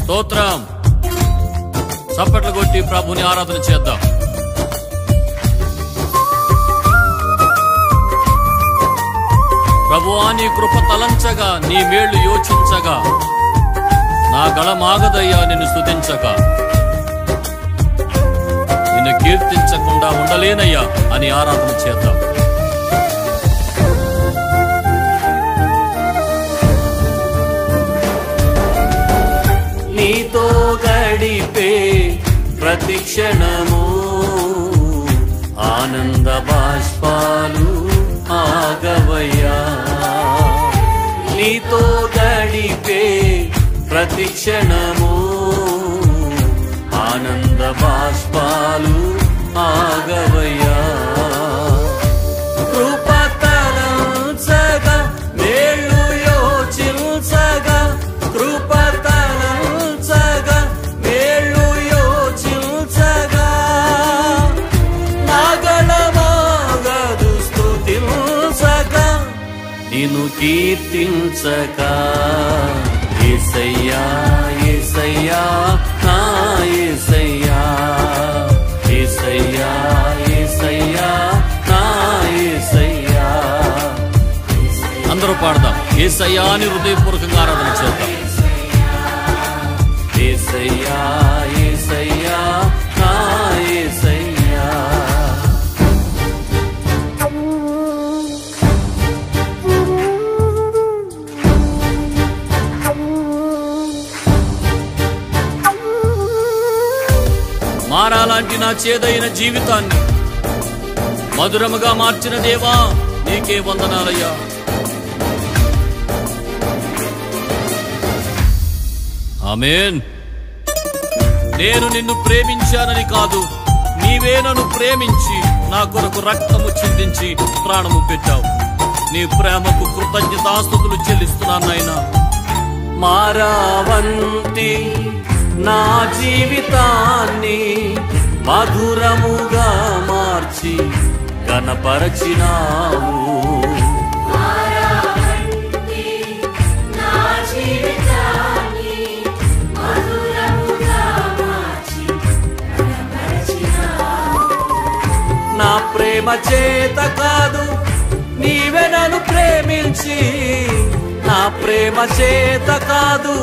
స్తోత్రం. చప్పట్లు కొట్టి ప్రభుని ఆరాధన చేద్దాం. ప్రభువా, నీ కృప తలంచగా, నీ మేళ్లు యోచించగా, నా గళమాగదయ్యా నిన్ను స్తుతించగా. నిన్ను కీర్తించకుండా ఉండలేనయ్యా అని ఆరాధన చేద్దాం. నీతో గడిపే ప్రతి క్షణము ఆనంద బాష్పాలు ఆగవయ్యా. నీతో గడిపే ప్రతి క్షణము ఆనంద బాష్పాలు ఆగవయ్యా. కృపతలంచగా మేళ్ళు యోచించగా, కృపతలంచగా మేళ్ళు యోచించగా, నాగళమాగదు స్తుతించగా, నిన్ను కీర్తించగా. యేసయ్యా యేసయ్యా నా యేసయ్యా, యేసయ్యా యేసయ్యా నా యేసయ్యా. అందరూ పాడదాం. యేసయ్యా అని హృదయపూర్వకంగా ఆరాధన చేద్దాం. యేసయ్యా యేసయ్యా నా యేసయ్యా. మారాలాంటి నా చేదైన జీవితాన్ని మధురముగా మార్చిన దేవా, నీకే వందనాలయ్యా. ఆమేన్. నేను నిన్ను ప్రేమించానని కాదు, నీవే నన్ను ప్రేమించి నా కొరకు రక్తము చిందించి ప్రాణము పెట్టావు. నీ ప్రేమకు కృతజ్ఞతాస్తుతులు చెల్లిస్తున్నాను నాయనా. మారావంతి నా జీవితాన్ని మధురముగా మార్చి ఘనపరచినావు. నా ప్రేమ చేత కాదు, నీవే నన్ను ప్రేమించి, నా ప్రేమ చేత కాదు,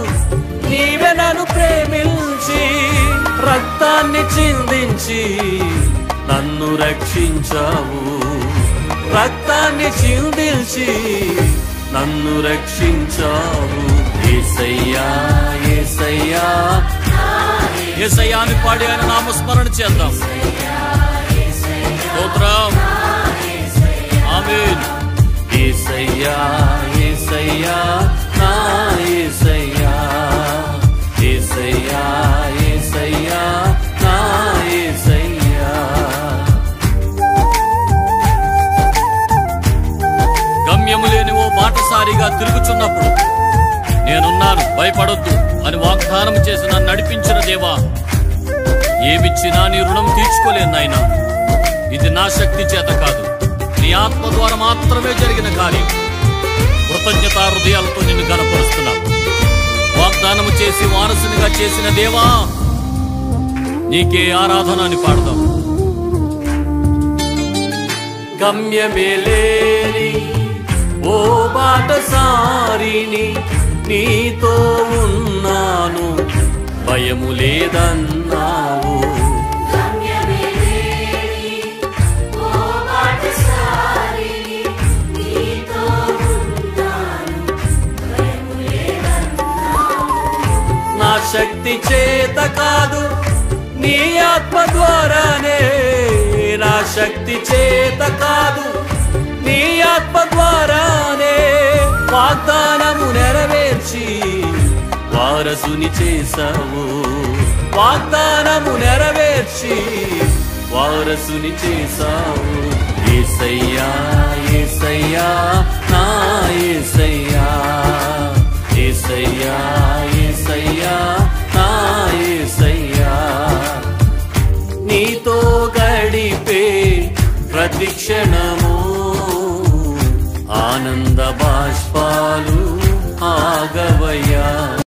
నీవే నన్ను ప్రేమించి రక్తాన్ని చిందించి నన్ను రక్షించావు. రక్తాన్ని చిందించి నన్ను రక్షించావు. యేసయ్యా యేసయ్యా యేసయ్యా అని పాడి ఆయన నామస్మరణ చేద్దాం. స్తోత్రం. ఆమేన్. యేసయ్యా యేసయ్యా నా యేసయ్యా, యేసయ్యా యేసయ్యా నా యేసయ్యా. గమ్యము లేని ఓ బాటసారిగా తిరుగుచున్నప్పుడు నేనున్నాను, భయపడొద్దు అని వాగ్దానం చేసి నన్ను నడిపించిన దేవా, ఏమిచ్చినా నీ రుణం తీర్చుకోలేను నాయనా. ఇది నా శక్తి చేత కాదు, నీ ఆత్మ ద్వారా మాత్రమే జరిగిన కార్యం. కృతజ్ఞతా హృదయాలతో నిన్ను గణపరుస్తున్నా. వాగ్దానము చేసి వారసునిగా చేసిన దేవా, నీకే ఆరాధన అని పాడదాం. గమ్యమేలేని ఓ బాటసారిని, నీతో ఉన్నాను, భయము లేదన్నావు. నా శక్తి చేత కాదు, నీ ఆత్మ ద్వారానే. నా శక్తి చేత కాదు, నీ ఆత్మ ద్వారానే వాగ్దానము నెరవేర్చి వారసుని చేశావు. వాగ్దానము నెరవేర్చి వారసుని చేశావు. యేసయ్యా యేసయ్యా నా యేసయ్యా, యేసయ్యా యేసయ్యా నా యేసయ్యా. నీతో గడిపే ప్రతి క్షణము ఆనంద బాష్పాలు ఆగవయ్యా.